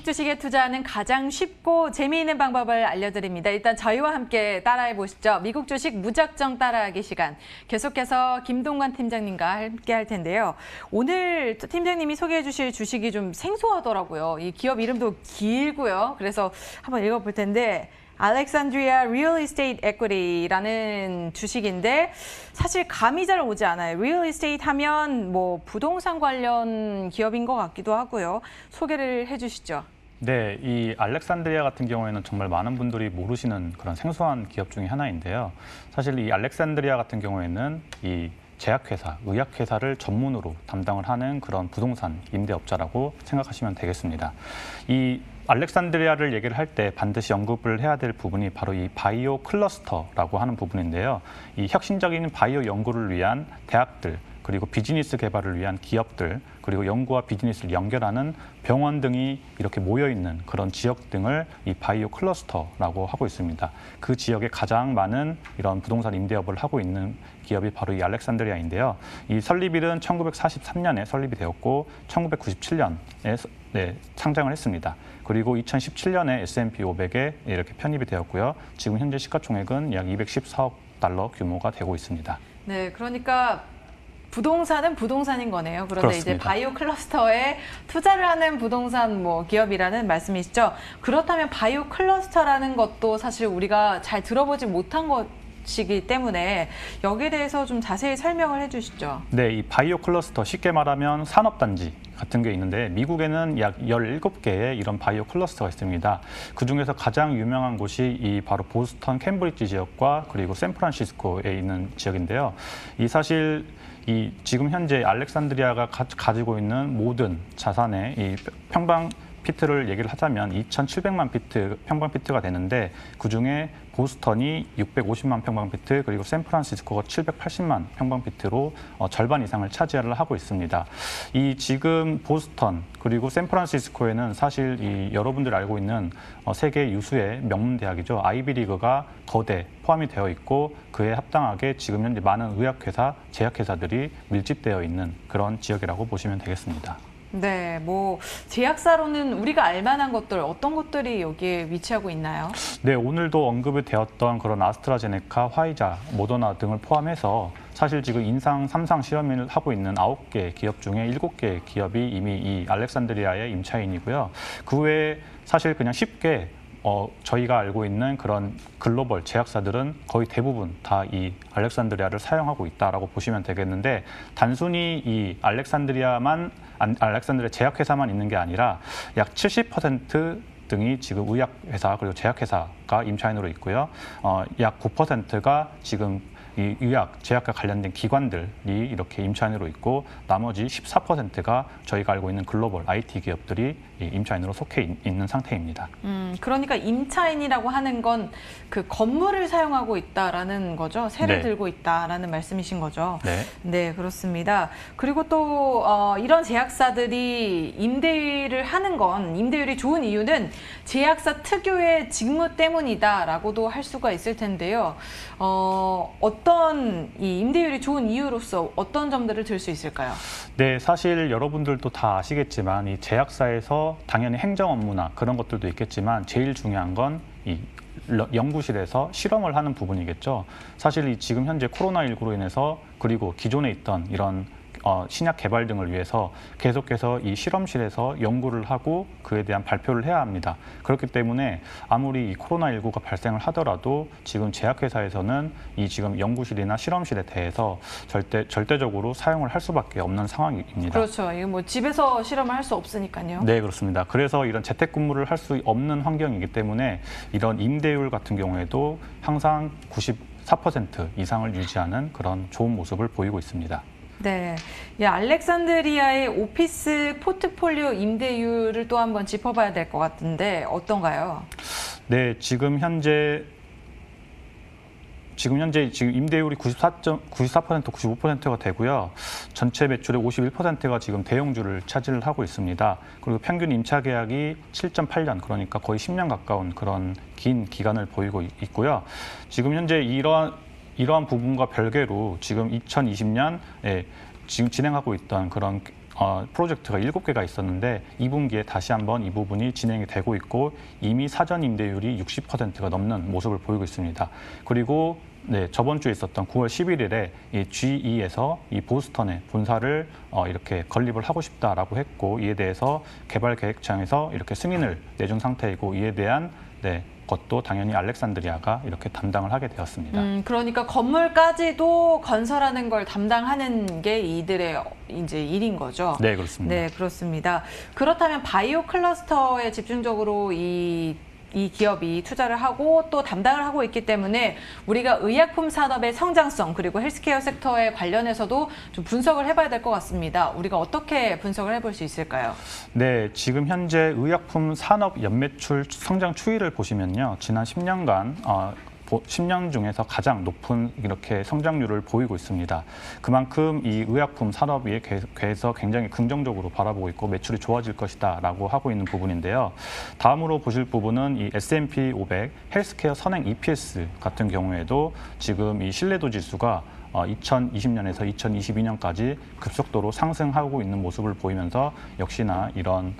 주식에 투자하는 가장 쉽고 재미있는 방법을 알려드립니다. 일단 저희와 함께 따라해 보시죠. 미국 주식 무작정 따라하기 시간. 계속해서 김동관 팀장님과 함께 할 텐데요. 오늘 팀장님이 소개해 주실 주식이 좀 생소하더라고요. 이 기업 이름도 길고요. 그래서 한번 읽어볼 텐데 알렉산드리아 리얼 이스테이트 에퀴티라는 주식인데 사실 감이 잘 오지 않아요. 리얼 이스테이트 하면 뭐 부동산 관련 기업인 것 같기도 하고요. 소개를 해주시죠. 네, 이 알렉산드리아 같은 경우에는 정말 많은 분들이 모르시는 그런 생소한 기업 중에 하나인데요. 사실 이 알렉산드리아 같은 경우에는 이 제약회사, 의약회사를 전문으로 담당을 하는 그런 부동산 임대업자라고 생각하시면 되겠습니다. 이 알렉산드리아를 얘기를 할 때 반드시 언급을 해야 될 부분이 바로 이 바이오 클러스터라고 하는 부분인데요. 이 혁신적인 바이오 연구를 위한 대학들, 그리고 비즈니스 개발을 위한 기업들, 그리고 연구와 비즈니스를 연결하는 병원 등이 이렇게 모여있는 그런 지역 등을 이 바이오 클러스터라고 하고 있습니다. 그 지역에 가장 많은 이런 부동산 임대업을 하고 있는 기업이 바로 이 알렉산드리아인데요. 이 설립일은 1943년에 설립이 되었고 1997년에 상장을 했습니다. 그리고 2017년에 S&P 500에 이렇게 편입이 되었고요. 지금 현재 시가총액은 약 214억 달러 규모가 되고 있습니다. 네, 그러니까 부동산은 부동산인 거네요. 그런데 그렇습니다. 이제 바이오 클러스터에 투자를 하는 부동산 기업이라는 말씀이시죠. 그렇다면 바이오 클러스터라는 것도 사실 우리가 잘 들어보지 못한 것이기 때문에 여기에 대해서 좀 자세히 설명을 해주시죠. 네, 이 바이오 클러스터 쉽게 말하면 산업단지 같은 게 있는데 미국에는 약 17개의 이런 바이오 클러스터가 있습니다. 그중에서 가장 유명한 곳이 이 바로 보스턴, 캠브리지 지역과 그리고 샌프란시스코에 있는 지역인데요. 이 사실 이 지금 현재 알렉산드리아가 가지고 있는 모든 자산의 이 평방 피트를 얘기를 하자면 2,700만 피트 평방 피트가 되는데 그중에 보스턴이 650만 평방 피트 그리고 샌프란시스코가 780만 평방 피트로 절반 이상을 차지를 하고 있습니다. 이 지금 보스턴 그리고 샌프란시스코에는 사실 이 여러분들이 알고 있는 세계 유수의 명문 대학이죠. 아이비리그가 거대 포함이 되어 있고 그에 합당하게 지금 현재 많은 의학회사, 제약회사들이 밀집되어 있는 그런 지역이라고 보시면 되겠습니다. 네, 제약사로는 우리가 알만한 것들 어떤 것들이 여기에 위치하고 있나요? 네, 오늘도 언급이 되었던 그런 아스트라제네카, 화이자, 모더나 등을 포함해서 사실 지금 인상 3상 실험을 하고 있는 9개 기업 중에 7개 기업이 이미 이 알렉산드리아의 임차인이고요. 그 외에 사실 그냥 쉽게 저희가 알고 있는 그런 글로벌 제약사들은 거의 대부분 다 이 알렉산드리아를 사용하고 있다라고 보시면 되겠는데 단순히 이 알렉산드리아 제약회사만 있는 게 아니라 약 70% 등이 지금 의약회사 그리고 제약회사가 임차인으로 있고요. 약 9%가 지금 이 의학, 제약과 관련된 기관들이 이렇게 임차인으로 있고 나머지 14%가 저희가 알고 있는 글로벌 IT 기업들이 임차인으로 속해 있는 상태입니다. 그러니까 임차인이라고 하는 건 그 건물을 사용하고 있다라는 거죠? 세를 네. 들고 있다라는 말씀이신 거죠? 네. 네, 그렇습니다. 그리고 또 이런 제약사들이 임대율이 좋은 이유는 제약사 특유의 직무 때문이다라고도 할 수가 있을 텐데요. 어떤 이 임대율이 좋은 이유로서 어떤 점들을 들 수 있을까요? 네, 사실 여러분들도 다 아시겠지만 이 제약사에서 당연히 행정 업무나 그런 것들도 있겠지만 제일 중요한 건 이 연구실에서 실험을 하는 부분이겠죠. 사실 이 지금 현재 코로나19로 인해서 그리고 기존에 있던 이런 신약 개발 등을 위해서 계속해서 이 실험실에서 연구를 하고 그에 대한 발표를 해야 합니다. 그렇기 때문에 아무리 이 코로나19가 발생을 하더라도 지금 제약회사에서는 이 지금 연구실이나 실험실에 대해서 절대적으로 사용을 할 수밖에 없는 상황입니다. 그렇죠. 이거 집에서 실험을 할 수 없으니까요. 네, 그렇습니다. 그래서 이런 재택근무를 할 수 없는 환경이기 때문에 이런 임대율 같은 경우에도 항상 94% 이상을 유지하는 그런 좋은 모습을 보이고 있습니다. 네, 알렉산드리아의 오피스 포트폴리오 임대율을 또 한번 짚어봐야 될 것 같은데 어떤가요? 네, 지금 현재 임대율이 94%, 95%가 되고요. 전체 매출의 51%가 지금 대형주를 차지를 하고 있습니다. 그리고 평균 임차 계약이 7.8년, 그러니까 거의 10년 가까운 그런 긴 기간을 보이고 있고요. 지금 현재 이러한 부분과 별개로 지금 2020년에 지금 진행하고 있던 그런 프로젝트가 7개가 있었는데 2분기에 다시 한번 이 부분이 진행이 되고 있고 이미 사전 임대율이 60%가 넘는 모습을 보이고 있습니다. 그리고 네, 저번 주에 있었던 9월 11일에 이 GE에서 이 보스턴에 본사를 이렇게 건립을 하고 싶다라고 했고 이에 대해서 개발 계획청에서 이렇게 승인을 내준 상태이고 이에 대한 것도 당연히 알렉산드리아가 이렇게 담당을 하게 되었습니다. 그러니까 건물까지도 건설하는 걸 담당하는 게 이들의 이제 일인 거죠. 네, 그렇습니다. 네, 그렇습니다. 그렇다면 바이오 클러스터에 집중적으로 이 기업이 투자를 하고 또 담당을 하고 있기 때문에 우리가 의약품 산업의 성장성 그리고 헬스케어 섹터에 관련해서도 좀 분석을 해봐야 될 것 같습니다. 우리가 어떻게 분석을 해볼 수 있을까요? 네, 지금 현재 의약품 산업 연매출 성장 추이를 보시면요. 지난 10년간 10년 중에서 가장 높은 이렇게 성장률을 보이고 있습니다. 그만큼 이 의약품 산업에 대해서 굉장히 긍정적으로 바라보고 있고 매출이 좋아질 것이다라고 하고 있는 부분인데요. 다음으로 보실 부분은 이 S&P 500 헬스케어 선행 EPS 같은 경우에도 지금 이 신뢰도 지수가 2020년에서 2022년까지 급속도로 상승하고 있는 모습을 보이면서 역시나 이런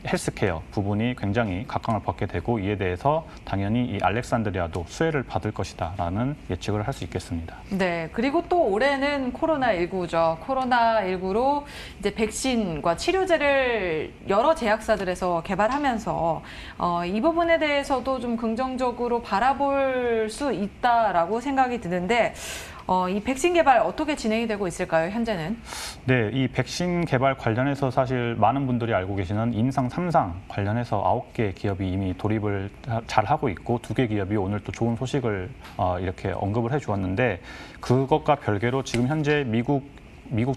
헬스케어 부분이 굉장히 각광을 받게 되고 이에 대해서 당연히 이 알렉산드리아도 수혜를 받을 것이다라는 예측을 할 수 있겠습니다. 네, 그리고 또 올해는 코로나19죠. 코로나19로 이제 백신과 치료제를 여러 제약사들에서 개발하면서 이 부분에 대해서도 좀 긍정적으로 바라볼 수 있다라고 생각이 드는데 이 백신 개발 어떻게 진행이 되고 있을까요, 현재는? 네, 이 백신 개발 관련해서 사실 많은 분들이 알고 계시는 인상 3상 관련해서 9개 기업이 이미 돌입을 잘 하고 있고 2개 기업이 오늘 또 좋은 소식을 이렇게 언급을 해주었는데 그것과 별개로 지금 현재 미국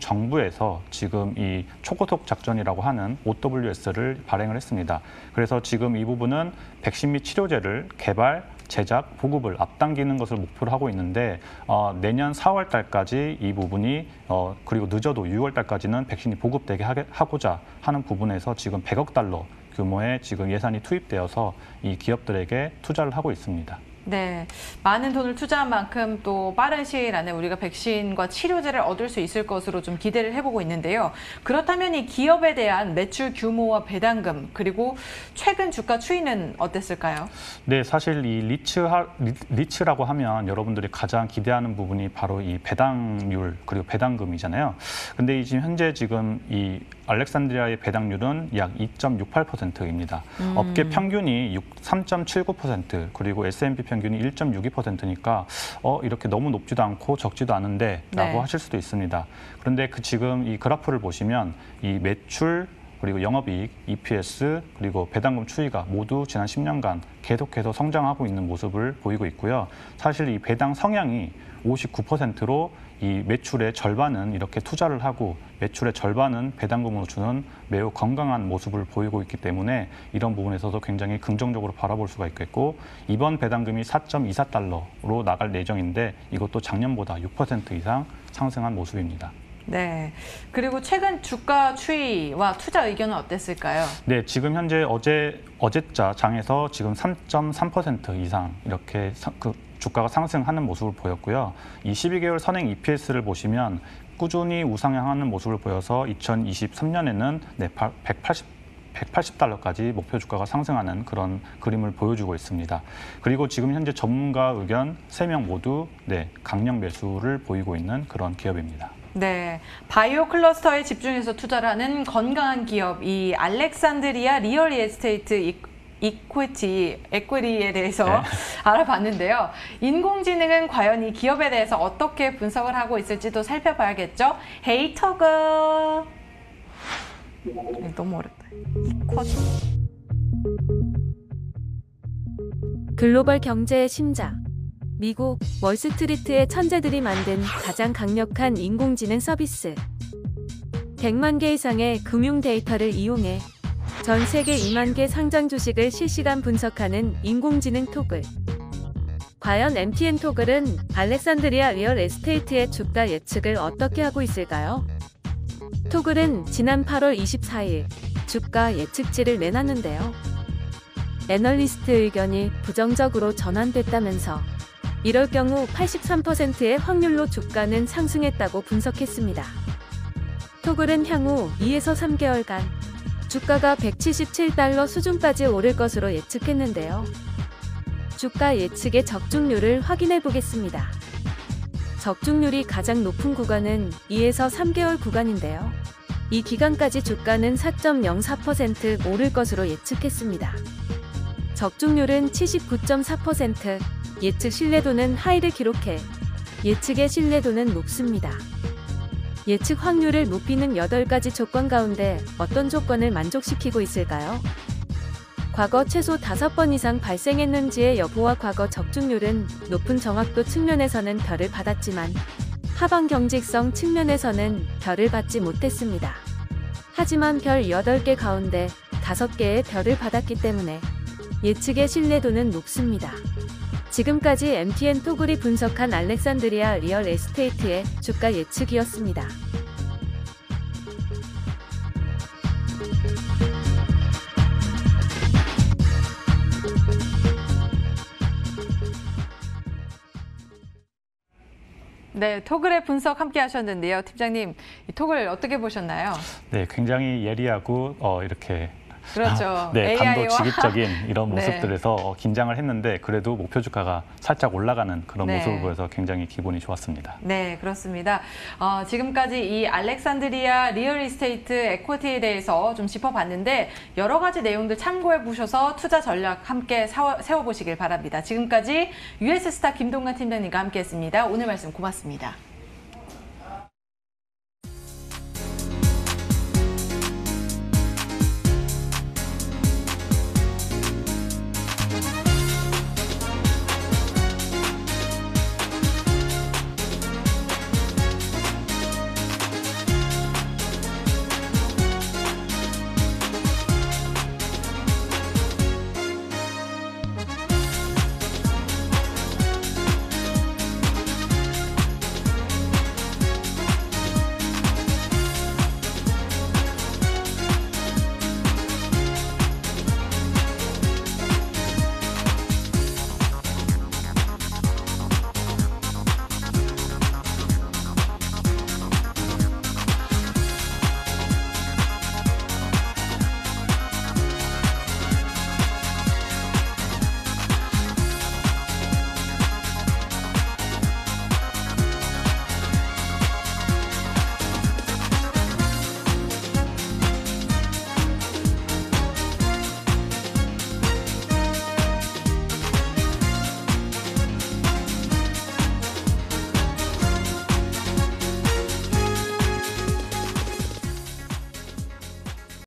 정부에서 지금 이 초고속 작전이라고 하는 OWS를 발행을 했습니다. 그래서 지금 이 부분은 백신 및 치료제를 개발, 제작, 보급을 앞당기는 것을 목표로 하고 있는데 내년 4월 달까지 이 부분이 그리고 늦어도 6월 달까지는 백신이 보급되게 하고자 하는 부분에서 지금 100억 달러 규모의 지금 예산이 투입되어서 이 기업들에게 투자를 하고 있습니다. 네, 많은 돈을 투자한 만큼 또 빠른 시일 안에 우리가 백신과 치료제를 얻을 수 있을 것으로 좀 기대를 해보고 있는데요. 그렇다면 이 기업에 대한 매출 규모와 배당금 그리고 최근 주가 추이는 어땠을까요? 네, 사실 이 리츠라고 하면 여러분들이 가장 기대하는 부분이 바로 이 배당률 그리고 배당금이잖아요. 근데 지금 현재 이 알렉산드리아의 배당률은 약 2.68%입니다. 업계 평균이 3.79% 그리고 S&P 평균이 1.62%니까 이렇게 너무 높지도 않고 적지도 않은데 라고 하실 수도 있습니다. 그런데 지금 이 그래프를 보시면 이 매출 그리고 영업이익, EPS, 그리고 배당금 추이가 모두 지난 10년간 계속해서 성장하고 있는 모습을 보이고 있고요. 사실 이 배당 성향이 59%로 이 매출의 절반은 이렇게 투자를 하고 매출의 절반은 배당금으로 주는 매우 건강한 모습을 보이고 있기 때문에 이런 부분에서도 굉장히 긍정적으로 바라볼 수가 있겠고 이번 배당금이 4.24달러로 나갈 예정인데 이것도 작년보다 6% 이상 상승한 모습입니다. 네. 그리고 최근 주가 추이와 투자 의견은 어땠을까요? 네, 지금 현재 어제자 장에서 지금 3.3% 이상 이렇게 주가가 상승하는 모습을 보였고요. 이 12개월 선행 EPS를 보시면 꾸준히 우상향하는 모습을 보여서 2023년에는 180달러까지 목표 주가가 상승하는 그런 그림을 보여주고 있습니다. 그리고 지금 현재 전문가 의견 3명 모두 강력 매수를 보이고 있는 그런 기업입니다. 네, 바이오 클러스터에 집중해서 투자를 하는 건강한 기업, 이 알렉산드리아 리얼 에스테이트 에퀴티에 대해서 알아봤는데요. 인공지능은 과연 이 기업에 대해서 어떻게 분석을 하고 있을지도 살펴봐야겠죠. 헤이 터그. 너무 어렵다. 글로벌 경제의 심장. 미국 월스트리트의 천재들이 만든 가장 강력한 인공지능 서비스. 100만 개 이상의 금융 데이터를 이용해 전 세계 2만 개 상장 주식을 실시간 분석하는 인공지능 토글. 과연 MTN 토글은 알렉산드리아 리얼 에스테이트의 주가 예측을 어떻게 하고 있을까요? 토글은 지난 8월 24일 주가 예측치를 내놨는데요. 애널리스트 의견이 부정적으로 전환됐다면서 이럴 경우 83%의 확률로 주가는 상승했다고 분석했습니다. 토글은 향후 2에서 3개월간 주가가 177달러 수준까지 오를 것으로 예측했는데요. 주가 예측의 적중률을 확인해 보겠습니다. 적중률이 가장 높은 구간은 2에서 3개월 구간인데요. 이 기간까지 주가는 4.04% 오를 것으로 예측했습니다. 적중률은 79.4%, 예측 신뢰도는 하이를 기록해 예측의 신뢰도는 높습니다. 예측 확률을 높이는 8가지 조건 가운데 어떤 조건을 만족시키고 있을까요? 과거 최소 5번 이상 발생했는지의 여부와 과거 적중률은 높은 정확도 측면에서는 별을 받았지만 하방 경직성 측면에서는 별을 받지 못했습니다. 하지만 별 8개 가운데 5개의 별을 받았기 때문에 예측의 신뢰도는 높습니다. 지금까지 MTN 토글이 분석한 알렉산드리아 리얼 에스테이트의 주가 예측이었습니다. 네, 토글의 분석 함께 하셨는데요. 팀장님, 이 토글 어떻게 보셨나요? 네, 굉장히 예리하고 이렇게 그렇죠. 네, AI와 단도직입적인 이런 네. 모습들에서 긴장을 했는데 그래도 목표 주가가 살짝 올라가는 그런 네. 모습을 보여서 굉장히 기분이 좋았습니다. 네, 그렇습니다. 지금까지 이 알렉산드리아 리얼 이스테이트 에쿼티에 대해서 좀 짚어봤는데 여러 가지 내용들 참고해 보셔서 투자 전략 함께 세워보시길 바랍니다. 지금까지 US스타 김동관 팀장님과 함께했습니다. 오늘 말씀 고맙습니다.